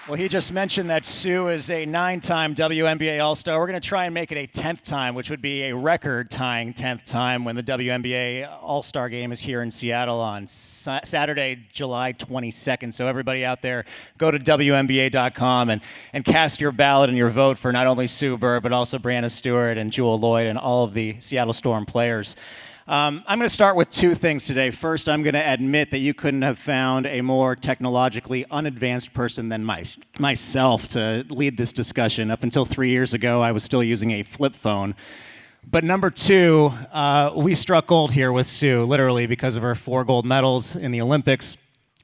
Well, he just mentioned that Sue is a 9-time WNBA All-Star. We're going to try and make it a 10th time, which would be a record-tying 10th time when the WNBA All-Star Game is here in Seattle on Saturday, July 22nd. So everybody out there, go to WNBA.com and cast your ballot and your vote for not only Sue Bird, but also Brianna Stewart and Jewel Lloyd and all of the Seattle Storm players. I'm going to start with two things today. First, I'm going to admit that you couldn't have found a more technologically unadvanced person than myself to lead this discussion. Up until 3 years ago, I was still using a flip phone. But number two, we struck gold here with Sue, literally because of her 4 gold medals in the Olympics.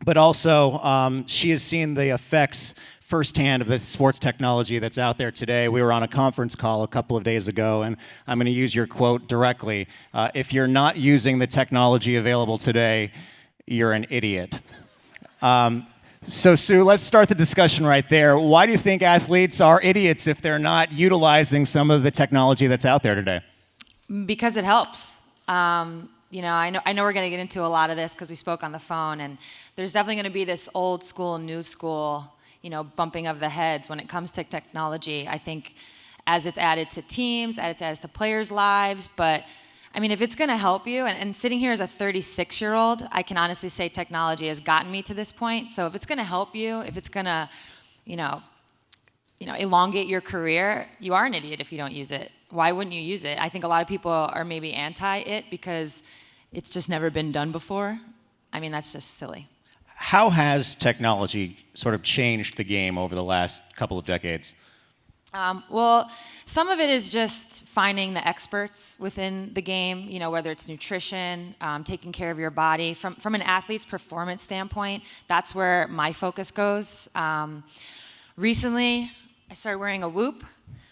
But also, she has seen the effects firsthand of the sports technology that's out there today. We were on a conference call a couple of days ago, and I'm going to use your quote directly. If you're not using the technology available today, you're an idiot. So, Sue, let's start the discussion right there. Why do you think athletes are idiots if they're not utilizing some of the technology that's out there today? Because it helps. I know we're going to get into a lot of this because we spoke on the phone, and there's definitely going to be this old school, new school, bumping of the heads when it comes to technology. I think as it's added to teams, as it's added to players' lives. But, if it's going to help you, and sitting here as a 36-year-old, I can honestly say technology has gotten me to this point. So if it's going to help you, if it's going to, elongate your career, you are an idiot if you don't use it. Why wouldn't you use it? I think a lot of people are maybe anti it because it's just never been done before. That's just silly. How has technology sort of changed the game over the last couple of decades? Well, some of it is just finding the experts within the game, whether it's nutrition, taking care of your body. From an athlete's performance standpoint, that's where my focus goes. Recently, I started wearing a Whoop,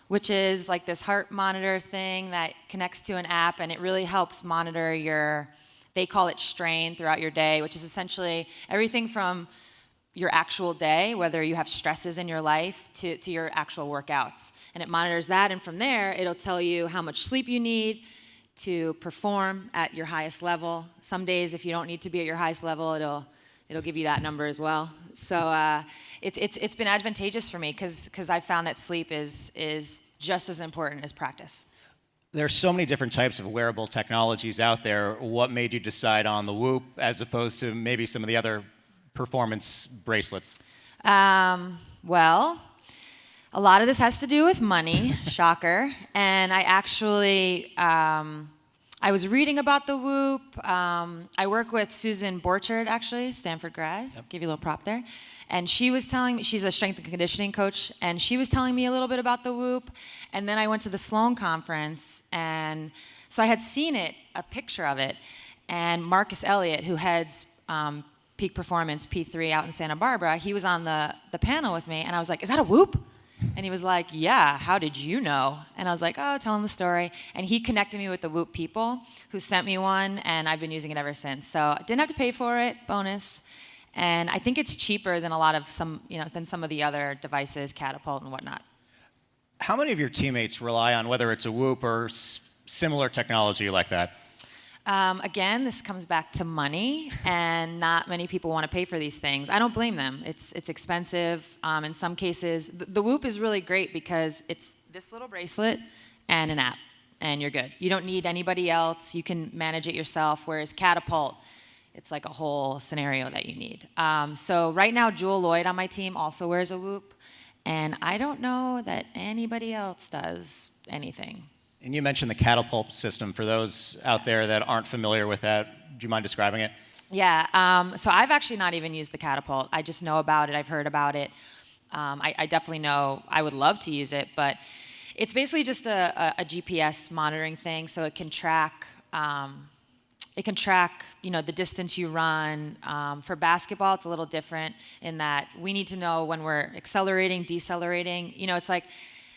which is like this heart monitor thing that connects to an app, and it really helps monitor they call it strain throughout your day, which is essentially everything from your actual day, whether you have stresses in your life, to your actual workouts. And it monitors that, and from there, it'll tell you how much sleep you need to perform at your highest level. Some days, if you don't need to be at your highest level, it'll give you that number as well. So it's been advantageous for me because I found that sleep is just as important as practice. There's so many different types of wearable technologies out there. What made you decide on the Whoop as opposed to maybe some of the other performance bracelets? Well, a lot of this has to do with money, shocker. And I actually, I was reading about the Whoop. I work with Susan Borchard, actually, Stanford grad. Yep. Give you a little prop there. And she was telling me, she's a strength and conditioning coach, and she was telling me a little bit about the Whoop. And then I went to the Sloan conference, and so I had seen a picture of it. And Marcus Elliott, who heads Peak Performance P3 out in Santa Barbara, he was on the panel with me, and I was like, "Is that a Whoop?" And he was like, "Yeah, how did you know?" And I was like, "Oh, tell him the story." And he connected me with the Whoop people who sent me one, and I've been using it ever since. So I didn't have to pay for it, bonus. And I think it's cheaper than than some of the other devices, Catapult and whatnot. How many of your teammates rely on whether it's a Whoop or similar technology like that? Again, this comes back to money, and not many people want to pay for these things. I don't blame them. It's expensive. In some cases, the Whoop is really great because it's this little bracelet and an app, and you're good. You don't need anybody else. You can manage it yourself, whereas Catapult, it's like a whole scenario that you need. So right now, Jewel Lloyd on my team also wears a Whoop, and I don't know that anybody else does anything. And you mentioned the Catapult system. For those out there that aren't familiar with that, do you mind describing it? Yeah, so I've actually not even used the Catapult. I just know about it. I've heard about it. I definitely know I would love to use it, but it's basically just a GPS monitoring thing, so it can track the distance you run. For basketball, it's a little different in that we need to know when we're accelerating, decelerating. It's like,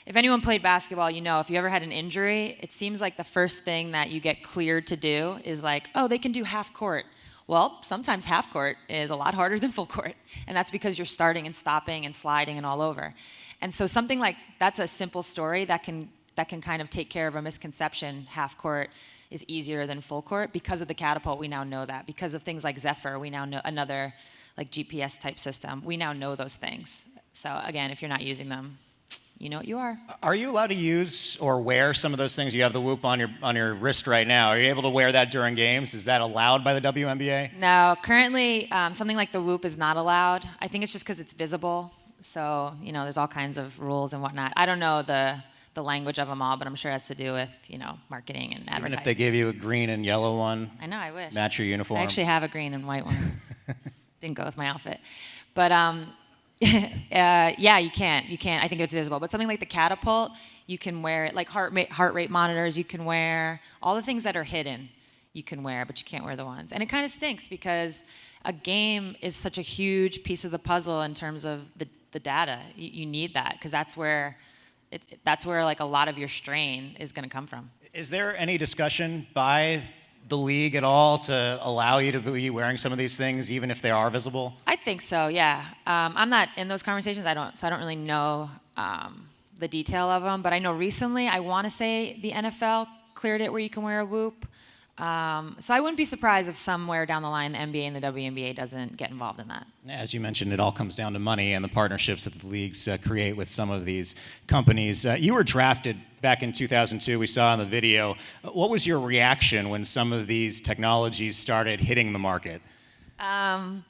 if anyone played basketball, if you ever had an injury, it seems like the first thing that you get cleared to do is like, oh, they can do half court. Well, sometimes half court is a lot harder than full court, and that's because you're starting and stopping and sliding and all over. And so something like that's a simple story that can kind of take care of a misconception. Half court is easier than full court. Because of the Catapult, we now know that. Because of things like Zephyr, we now know another like GPS type system. We now know those things. So again, if you're not using them, you know what you are. Are you allowed to use or wear some of those things? You have the Whoop on your wrist right now. Are you able to wear that during games? Is that allowed by the WNBA? No, currently something like the Whoop is not allowed. I think it's just because it's visible. So, there's all kinds of rules and whatnot. I don't know the language of them all, but I'm sure it has to do with, marketing and advertising. Even if they give you a green and yellow one? I know, I wish. Match your uniform? I actually have a green and white one. Didn't go with my outfit. But yeah, you can't. I think it's visible. But something like the catapult, you can wear it. Like heart rate monitors, you can wear. All the things that are hidden, you can wear, but you can't wear the ones. And it kind of stinks because a game is such a huge piece of the puzzle in terms of the data. You need that because that's where like a lot of your strain is going to come from. Is there any discussion by the league at all to allow you to be wearing some of these things even if they are visible? I think so, yeah. I'm not in those conversations. I don't really know the detail of them, but I know recently, I want to say the NFL cleared it where you can wear a Whoop. So I wouldn't be surprised if somewhere down the line the NBA and the WNBA doesn't get involved in that. As you mentioned, it all comes down to money and the partnerships that the leagues create with some of these companies. You were drafted back in 2002, we saw in the video. What was your reaction when some of these technologies started hitting the market? Well,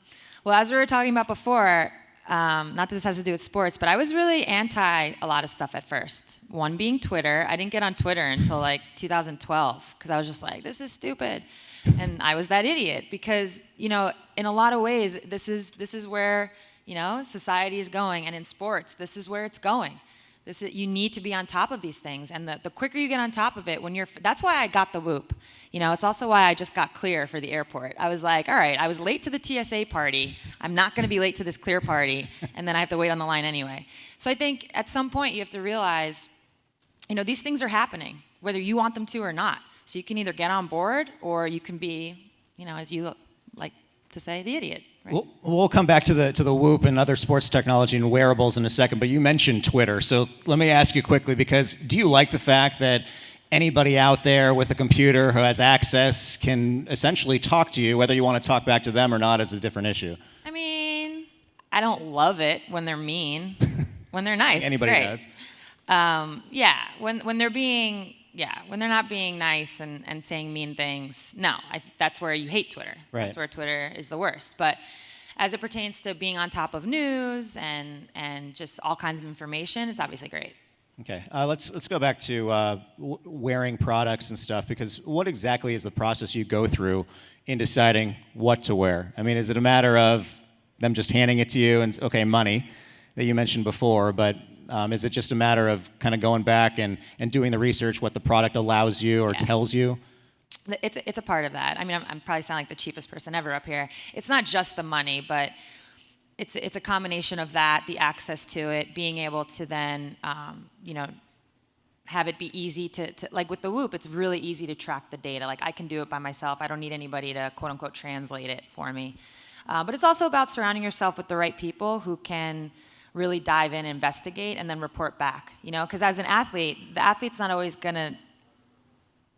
as we were talking about before, not that this has to do with sports, but I was really anti a lot of stuff at first. One being Twitter. I didn't get on Twitter until like 2012 because I was just like, this is stupid. And I was that idiot because, in a lot of ways, this is where, society is going. And in sports, this is where it's going. You need to be on top of these things. And the quicker you get on top of it, that's why I got the Whoop. It's also why I just got clear for the airport. I was like, all right, I was late to the TSA party. I'm not going to be late to this clear party. And then I have to wait on the line anyway. So I think at some point you have to realize, these things are happening, whether you want them to or not. So you can either get on board or you can be, as you like to say, the idiot. Right. We'll come back to the Whoop and other sports technology and wearables in a second, but you mentioned Twitter. So let me ask you quickly, because do you like the fact that anybody out there with a computer who has access can essentially talk to you, whether you want to talk back to them or not is a different issue? I mean, I don't love it when they're mean. When they're nice, anybody it's does. Yeah, when they're being... Yeah, when they're not being nice and saying mean things, no, that's where you hate Twitter. Right. That's where Twitter is the worst. But as it pertains to being on top of news and just all kinds of information, it's obviously great. Okay, let's go back to wearing products and stuff, because what exactly is the process you go through in deciding what to wear? I mean, is it a matter of them just handing it to you and, okay, money that you mentioned before, but is it just a matter of kind of going back and doing the research, what the product allows you or tells you? It's a part of that. I mean, I'm probably sound like the cheapest person ever up here. It's not just the money, but it's a combination of that, the access to it, being able to then, have it be easy to like with the Whoop, it's really easy to track the data. Like I can do it by myself. I don't need anybody to quote unquote translate it for me. But it's also about surrounding yourself with the right people who can really dive in, investigate, and then report back. Because as an athlete, the athlete's not always going to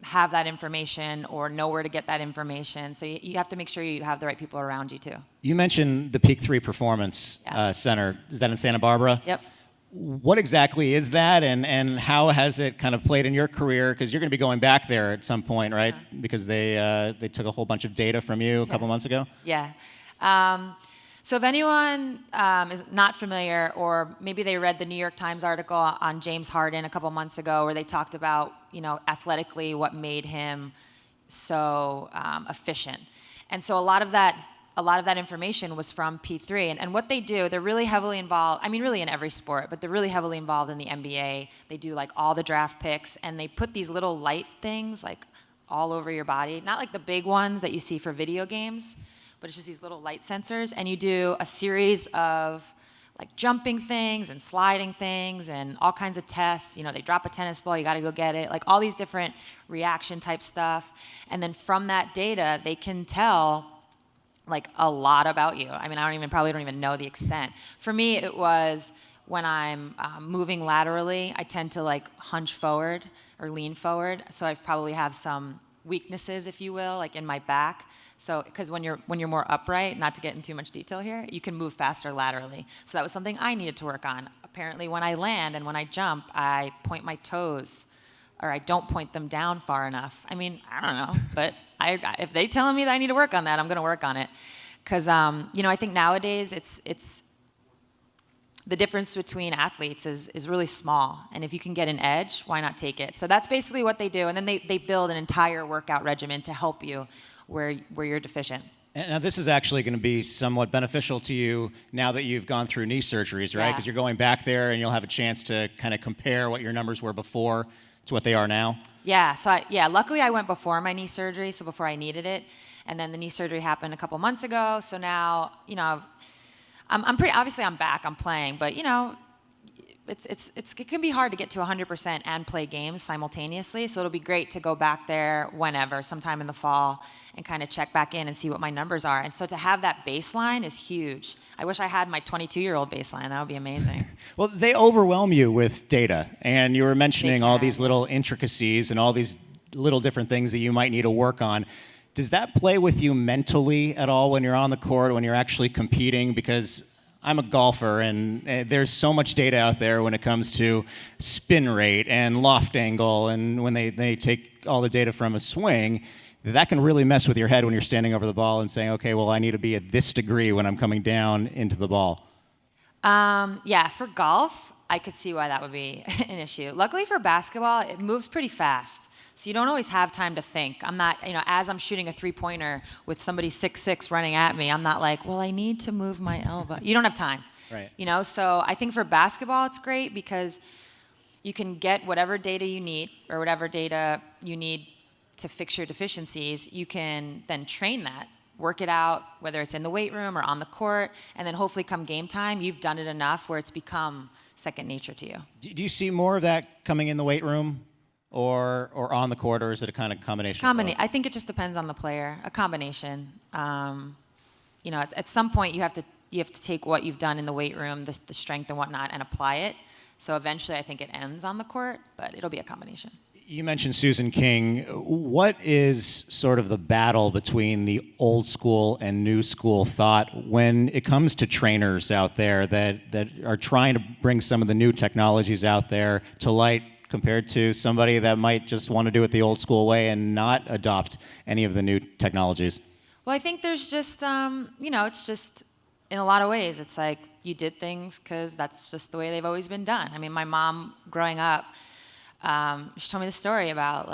have that information or know where to get that information. So you have to make sure you have the right people around you too. You mentioned the Peak 3 Performance Center. Is that in Santa Barbara? Yep. What exactly is that, and how has it kind of played in your career? Because you're going to be going back there at some point, right? Because they took a whole bunch of data from you a couple months ago. Yeah. So if anyone is not familiar, or maybe they read the New York Times article on James Harden a couple months ago where they talked about, athletically what made him so efficient. And so a lot of that information was from P3. And what they do, they're really heavily involved, I mean, really in every sport, but they're really heavily involved in the NBA. They do like all the draft picks, and they put these little light things like all over your body, not like the big ones that you see for video games, but it's just these little light sensors, and you do a series of like jumping things and sliding things and all kinds of tests. They drop a tennis ball, you got to go get it, like all these different reaction type stuff. And then from that data, they can tell like a lot about you. I mean, probably don't even know the extent. For me, it was when I'm moving laterally, I tend to like hunch forward or lean forward, so I probably have some weaknesses, if you will, like in my back. So, because when you're more upright, not to get into too much detail here, you can move faster laterally. So that was something I needed to work on. Apparently, when I land and when I jump, I point my toes, or I don't point them down far enough. I mean, I don't know, but if they telling me that I need to work on that, I'm going to work on it. Because I think nowadays it's the difference between athletes is really small, and if you can get an edge, why not take it? So that's basically what they do, and then they build an entire workout regimen to help you where you're deficient. And now this is actually going to be somewhat beneficial to you now that you've gone through knee surgeries, right? Yeah. Because you're going back there and you'll have a chance to kind of compare what your numbers were before to what they are now. Yeah, so luckily I went before my knee surgery, so before I needed it, and then the knee surgery happened a couple months ago. So now, I'm pretty, obviously I'm back, I'm playing, but it can be hard to get to 100% and play games simultaneously. So it'll be great to go back there whenever, sometime in the fall, and kind of check back in and see what my numbers are. And so to have that baseline is huge. I wish I had my 22-year-old baseline. That would be amazing. Well, they overwhelm you with data, and you were mentioning all these little intricacies and all these little different things that you might need to work on. Does that play with you mentally at all when you're on the court, when you're actually competing? Because I'm a golfer, and there's so much data out there when it comes to spin rate and loft angle, and when they take all the data from a swing, that can really mess with your head when you're standing over the ball and saying, okay, well, I need to be at this degree when I'm coming down into the ball. Yeah, for golf, I could see why that would be an issue. Luckily for basketball, it moves pretty fast. So you don't always have time to think. I'm not, as I'm shooting a three-pointer with somebody 6'6" running at me, I'm not like, well, I need to move my elbow. You don't have time. Right. So I think for basketball, it's great because you can get whatever data you need or whatever data you need to fix your deficiencies. You can then train that, work it out, whether it's in the weight room or on the court, and then hopefully come game time, you've done it enough where it's become second nature to you. Do you see more of that coming in the weight room or on the court, or is it a kind of combination? I think it just depends on the player. A combination. At some point you have to take what you've done in the weight room, the strength and whatnot, and apply it. So eventually I think it ends on the court, but it'll be a combination. You mentioned Susan King. What is sort of the battle between the old school and new school thought when it comes to trainers out there that are trying to bring some of the new technologies out there to light compared to somebody that might just want to do it the old school way and not adopt any of the new technologies? Well, I think there's just, it's just in a lot of ways, it's like you did things because that's just the way they've always been done. I mean, my mom growing up, she told me the story about,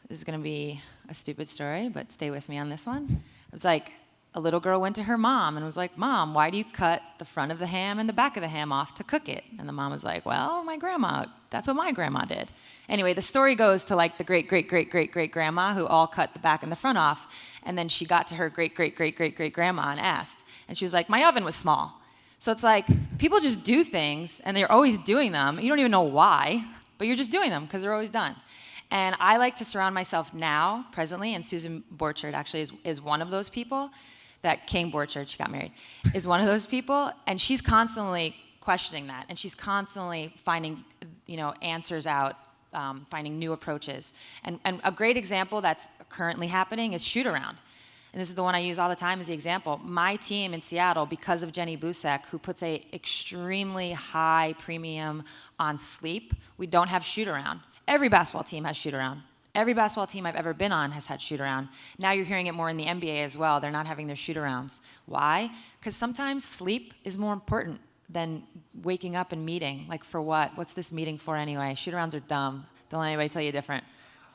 this is going to be a stupid story, but stay with me on this one. It was like a little girl went to her mom and was like, Mom, why do you cut the front of the ham and the back of the ham off to cook it? And the mom was like, well, my grandma, that's what my grandma did. Anyway, the story goes to the great-great-great-great-great-grandma who all cut the back and the front off. And then she got to her great-great-great-great-great-grandma and asked. And she was like, my oven was small. So it's like people just do things and they're always doing them. You don't even know why, but you're just doing them because they're always done. And I like to surround myself now, presently, and Susan Borchard actually is one of those people. That King Borchard, she got married, is one of those people, and she's constantly questioning that, and she's constantly finding, answers out, finding new approaches. And a great example that's currently happening is shoot around. And this is the one I use all the time as the example. My team in Seattle, because of Jenny Busek, who puts a extremely high premium on sleep, we don't have shoot around. Every basketball team has shoot around. Every basketball team I've ever been on has had shoot-around. Now you're hearing it more in the NBA as well. They're not having their shoot-arounds. Why? Because sometimes sleep is more important than waking up and meeting. Like, for what? What's this meeting for anyway? Shoot-arounds are dumb. Don't let anybody tell you different.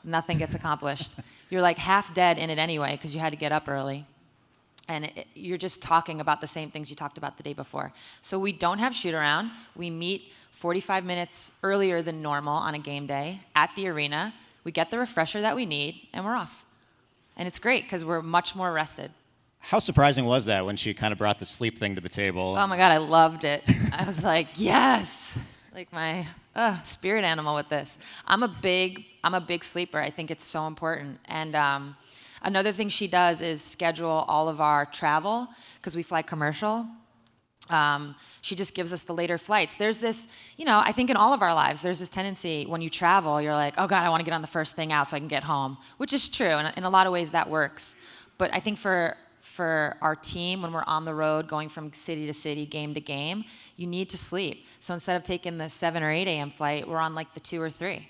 Nothing gets accomplished. You're like half dead in it anyway because you had to get up early. And you're just talking about the same things you talked about the day before. So we don't have shoot-around. We meet 45 minutes earlier than normal on a game day at the arena. We get the refresher that we need, and we're off. And it's great because we're much more rested. How surprising was that when she kind of brought the sleep thing to the table? Oh my God, I loved it. I was like, yes, like my spirit animal with this. I'm a big sleeper. I think it's so important. And another thing she does is schedule all of our travel because we fly commercial. She just gives us the later flights. There's this, I think in all of our lives, there's this tendency when you travel, you're like, oh God, I want to get on the first thing out so I can get home, which is true. And in a lot of ways that works. But I think for our team, when we're on the road going from city to city, game to game, you need to sleep. So instead of taking the 7 or 8 a.m. flight, we're on like the 2 or 3.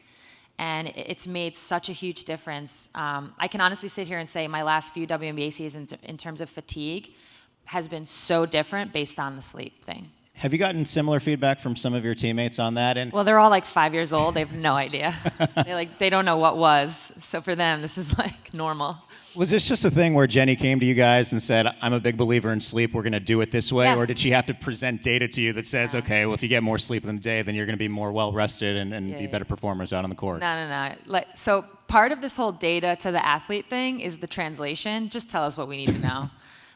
And it's made such a huge difference. I can honestly sit here and say my last few WNBA seasons in terms of fatigue has been so different based on the sleep thing. Have you gotten similar feedback from some of your teammates on that? And well, they're all like 5 years old. They have no idea. They don't know what was. So for them, this is like normal. Was this just a thing where Jenny came to you guys and said, I'm a big believer in sleep, we're going to do it this way? Yeah. Or did she have to present data to you that says, okay, well, if you get more sleep in the day, then you're going to be more well-rested and be better performers out on the court? No. So part of this whole data to the athlete thing is the translation. Just tell us what we need to know.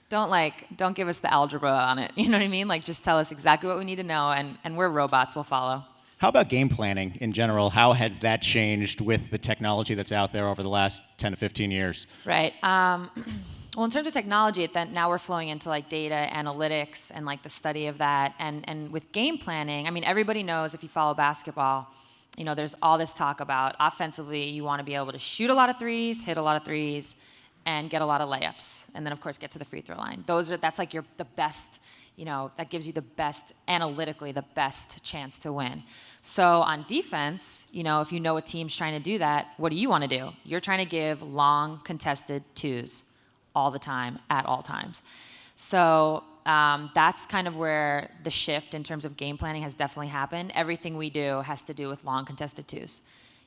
Don't give us the algebra on it. You know what I mean? Like, just tell us exactly what we need to know, and we're robots. We'll follow. How about game planning in general? How has that changed with the technology that's out there over the last 10 to 15 years? Right. Well, in terms of technology, then now we're flowing into like data analytics and like the study of that. And with game planning, I mean, everybody knows if you follow basketball, there's all this talk about offensively, you want to be able to shoot a lot of threes, hit a lot of threes, and get a lot of layups, and then of course get to the free throw line. That's like the best, that gives you the best, analytically, the best chance to win. So on defense, if you know a team's trying to do that, what do you want to do? You're trying to give long contested twos all the time, at all times. So that's kind of where the shift in terms of game planning has definitely happened. Everything we do has to do with long contested twos.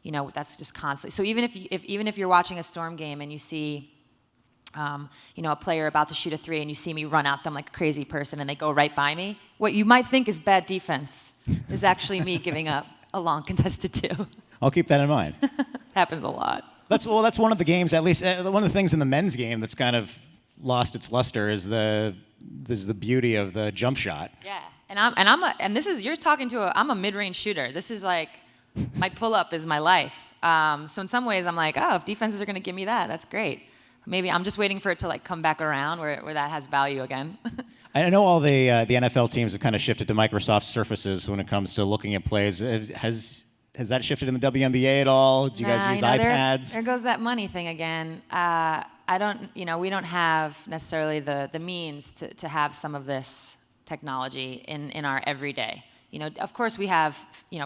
That's just constantly. So even if you're watching a Storm game and you see a player about to shoot a 3 and you see me run at them like a crazy person and they go right by me, what you might think is bad defense is actually me giving up a long contested 2. I'll keep that in mind. Happens a lot. That's one of the games, at least one of the things in the men's game that's kind of lost its luster is the beauty of the jump shot. Yeah, I'm a mid-range shooter. This is like my pull-up is my life. So in some ways I'm like, oh, if defenses are going to give me that, that's great. Maybe I'm just waiting for it to like come back around where that has value again. I know all the NFL teams have kind of shifted to Microsoft Surfaces when it comes to looking at plays. Has that shifted in the WNBA at all? Do you guys use iPads? There goes that money thing again. We don't have necessarily the means to have some of this technology in our everyday. Of course we have,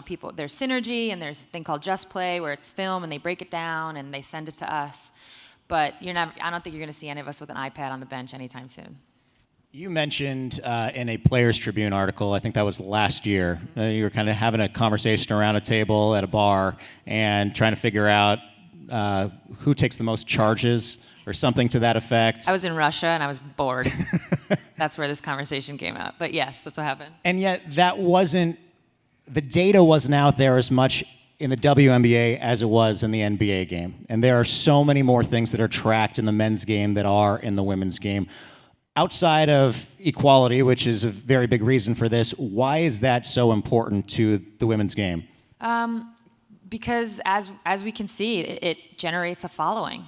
people, there's Synergy and there's a thing called Just Play where it's film and they break it down and they send it to us. But I don't think you're going to see any of us with an iPad on the bench anytime soon. You mentioned in a Players Tribune article, I think that was last year, you were kind of having a conversation around a table at a bar and trying to figure out who takes the most charges or something to that effect. I was in Russia and I was bored. That's where this conversation came out. But yes, that's what happened. And yet the data wasn't out there as much in the WNBA as it was in the NBA game. And there are so many more things that are tracked in the men's game that are in the women's game. Outside of equality, which is a very big reason for this, why is that so important to the women's game? Because as we can see, it generates a following.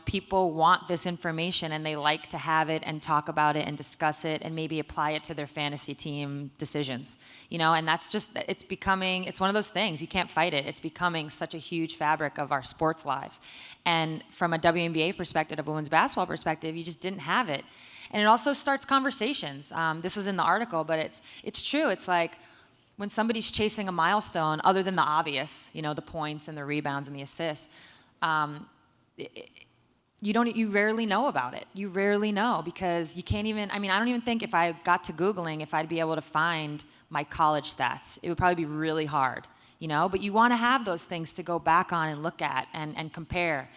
People want this information and they like to have it and talk about it and discuss it and maybe apply it to their fantasy team decisions. And that's it's one of those things, you can't fight it. It's becoming such a huge fabric of our sports lives. And from a WNBA perspective, a women's basketball perspective, you just didn't have it. And it also starts conversations. This was in the article, but it's true. It's like when somebody's chasing a milestone, other than the obvious, the points and the rebounds and the assists, you rarely know about it. You rarely know because you can't even, I don't even think if I got to Googling, if I'd be able to find my college stats. It would probably be really hard, but you want to have those things to go back on and look at and compare.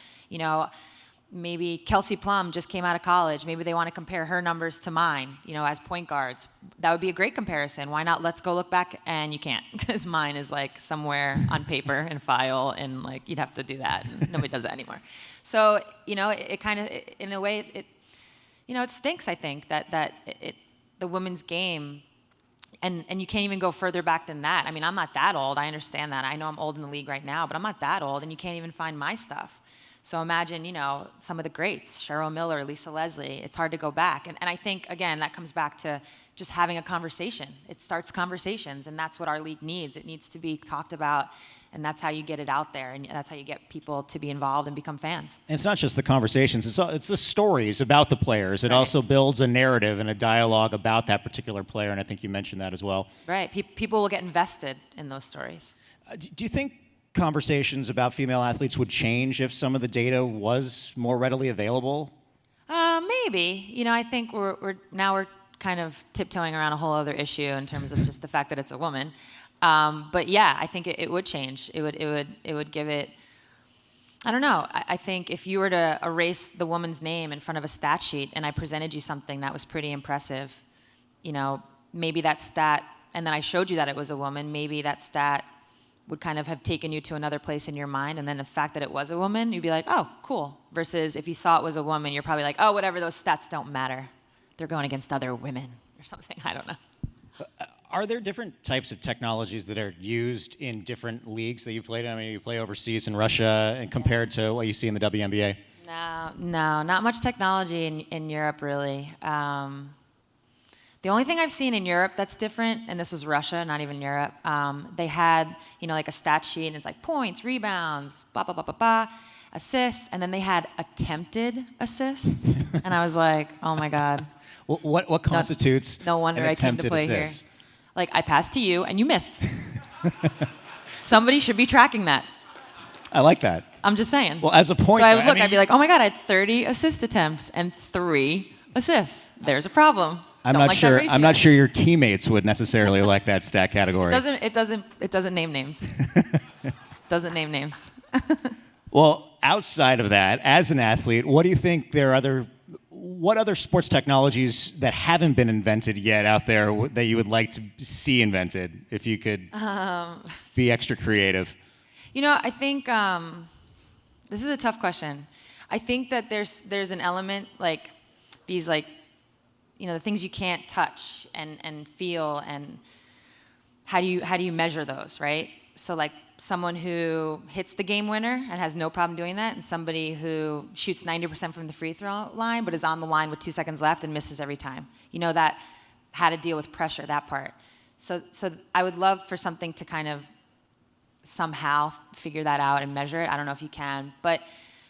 Maybe Kelsey Plum just came out of college. Maybe they want to compare her numbers to mine, as point guards. That would be a great comparison. Why not? Let's go look back. And you can't because mine is like somewhere on paper and file and like you'd have to do that. And nobody does that anymore. So, it kind of, in a way, it stinks, I think, that the women's game, and you can't even go further back than that. I'm not that old. I understand that. I know I'm old in the league right now, but I'm not that old and you can't even find my stuff. So imagine, some of the greats, Cheryl Miller, Lisa Leslie. It's hard to go back. And I think, again, that comes back to just having a conversation. It starts conversations, and that's what our league needs. It needs to be talked about, and that's how you get it out there, and that's how you get people to be involved and become fans. And it's not just the conversations, it's the stories about the players. It also builds a narrative and a dialogue about that particular player, and I think you mentioned that as well. Right. People will get invested in those stories. Do you think conversations about female athletes would change if some of the data was more readily available? Maybe. I think we're kind of tiptoeing around a whole other issue in terms of just the fact that it's a woman. But yeah, I think it would change. It would give it. I don't know. I think if you were to erase the woman's name in front of a stat sheet and I presented you something that was pretty impressive, maybe that stat, and then I showed you that it was a woman, maybe that stat would kind of have taken you to another place in your mind, and then the fact that it was a woman, you'd be like, oh, cool. Versus if you saw it was a woman, you're probably like, oh, whatever, those stats don't matter. They're going against other women or something. I don't know. Are there different types of technologies that are used in different leagues that you played in? I mean, you play overseas in Russia, and compared to what you see in the WNBA? No, not much technology in Europe, really. The only thing I've seen in Europe that's different, and this was Russia, not even Europe, they had, like a stat sheet, and it's like points, rebounds, blah, blah, blah, blah, blah, assists, and then they had attempted assists, and I was like, oh my God. What constitutes no wonder an I came to attempted play assist? Here. Like, I passed to you, and you missed. Somebody should be tracking that. I like that. I'm just saying. Well, as a point, so I'd be like, oh my God, I had 30 assist attempts and 3 assists. There's a problem. I'm not sure your teammates would necessarily like that stat category. It doesn't name names. Doesn't name names. Well, outside of that, as an athlete, what do you think what other sports technologies that haven't been invented yet out there that you would like to see invented if you could be extra creative? I think this is a tough question. I think that there's an element like these the things you can't touch and feel, and how do you measure those, right? So like someone who hits the game winner and has no problem doing that, and somebody who shoots 90% from the free throw line but is on the line with 2 seconds left and misses every time. That how to deal with pressure, that part. So I would love for something to kind of somehow figure that out and measure it. I don't know if you can, but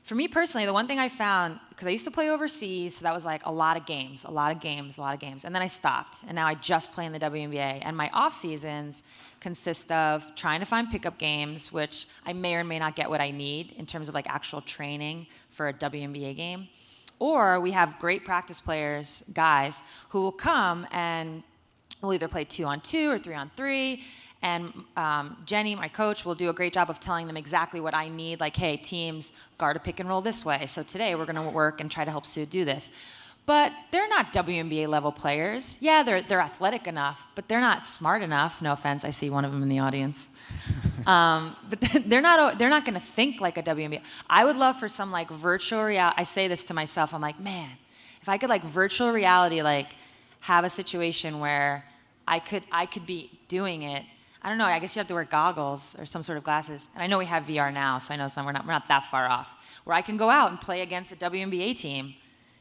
for me personally, the one thing I found, because I used to play overseas, so that was like a lot of games, and then I stopped, and now I just play in the WNBA, and my off seasons consist of trying to find pickup games, which I may or may not get what I need in terms of like actual training for a WNBA game, or we have great practice players, guys, who will come and we'll either play 2-on-2 or 3-on-3, and Jenny, my coach, will do a great job of telling them exactly what I need. Like, hey, teams, guard a pick and roll this way. So today we're going to work and try to help Sue do this. But they're not WNBA level players. Yeah, they're athletic enough, but they're not smart enough. No offense, I see one of them in the audience. But they're not going to think like a WNBA. I would love for some like virtual reality. I say this to myself. I'm like, man, if I could like virtual reality, like have a situation where I could be doing it. I don't know, I guess you have to wear goggles or some sort of glasses. And I know we have VR now, so I know we're not that far off. Where I can go out and play against a WNBA team,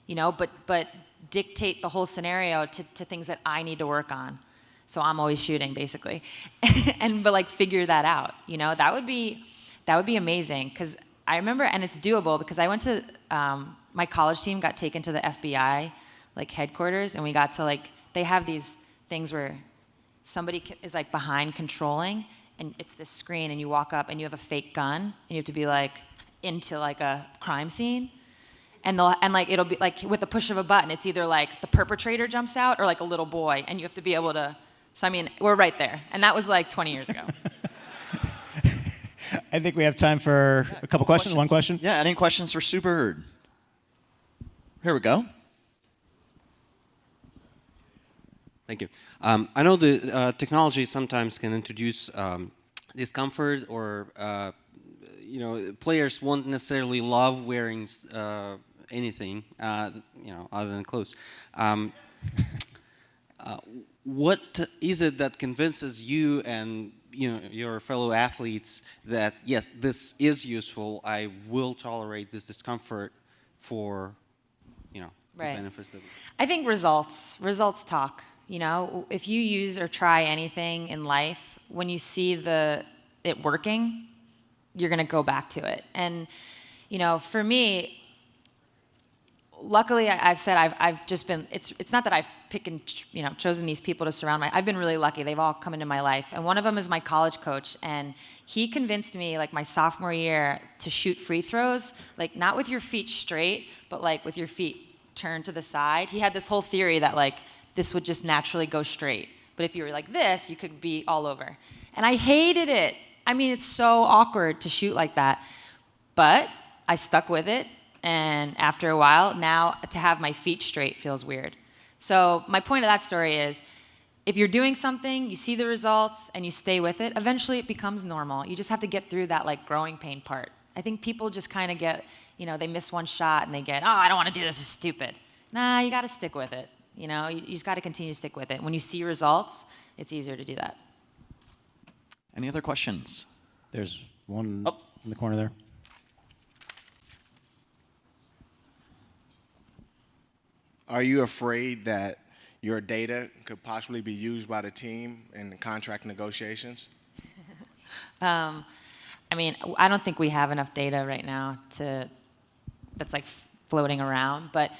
but dictate the whole scenario to things that I need to work on. So I'm always shooting, basically. but like figure that out, that would be amazing. Because I remember, and it's doable, because I went to, my college team got taken to the FBI, like headquarters, and we got to they have these things where somebody is like behind controlling, and it's this screen, and you walk up and you have a fake gun, and you have to be like into like a crime scene, and like it'll be like with a push of a button, it's either like the perpetrator jumps out or like a little boy, and you have to be able to. So I mean, we're right there, and that was like 20 years ago. I think we have time for a couple questions. One question. Yeah, any questions for Sue Bird? Here we go. Thank you. I know the technology sometimes can introduce discomfort, or players won't necessarily love wearing anything, other than clothes. What is it that convinces you and your fellow athletes that yes, this is useful. I will tolerate this discomfort for the Right. benefits that. I think results talk. If you use or try anything in life, when you see it working, you're going to go back to it. And for me, luckily, I've said I've just been. It's not that I've picked and chosen these people to surround me. I've been really lucky. They've all come into my life, and one of them is my college coach, and he convinced me like my sophomore year to shoot free throws, like not with your feet straight, but like with your feet turned to the side. He had this whole theory that like this would just naturally go straight, but if you were like this, you could be all over. And I hated it. I mean, it's so awkward to shoot like that, but I stuck with it. And after a while, now to have my feet straight feels weird. So my point of that story is, if you're doing something, you see the results, and you stay with it, eventually it becomes normal. You just have to get through that like growing pain part. I think people just kind of get, they miss one shot and they get, oh, I don't want to do this, it's stupid. Nah, you got to stick with it. You just got to continue to stick with it. When you see results, it's easier to do that. Any other questions? There's one in the corner there. Are you afraid that your data could possibly be used by the team in contract negotiations? I mean, I don't think we have enough data right now that's like floating around. But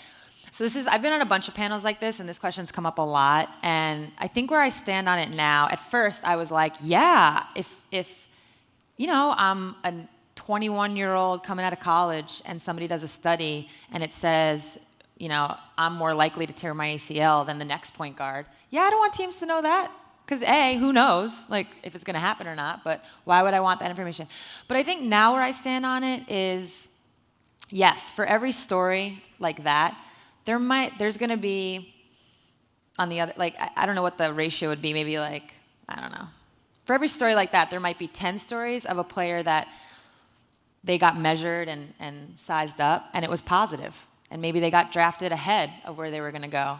so I've been on a bunch of panels like this, and this question's come up a lot. And I think where I stand on it now, at first I was like, yeah, if I'm a 21-year-old coming out of college and somebody does a study and it says, I'm more likely to tear my ACL than the next point guard. Yeah, I don't want teams to know that. Because A, who knows, like, if it's going to happen or not, but why would I want that information? But I think now where I stand on it is, yes, for every story like that, there's going to be, on the other, like, I don't know what the ratio would be, maybe like, I don't know. For every story like that, there might be 10 stories of a player that they got measured and sized up, and it was positive. And maybe they got drafted ahead of where they were going to go.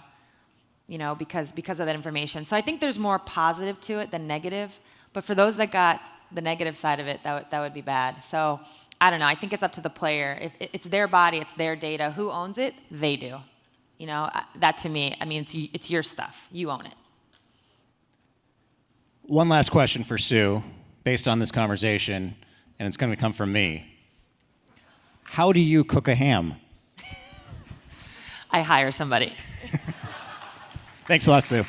Because of that information. So I think there's more positive to it than negative. But for those that got the negative side of it, that would be bad. So I don't know. I think it's up to the player. If it's their body, it's their data. Who owns it? They do. That to me, I mean, it's your stuff. You own it. One last question for Sue, based on this conversation, and it's going to come from me. How do you cook a ham? I hire somebody. Thanks a lot, Sue.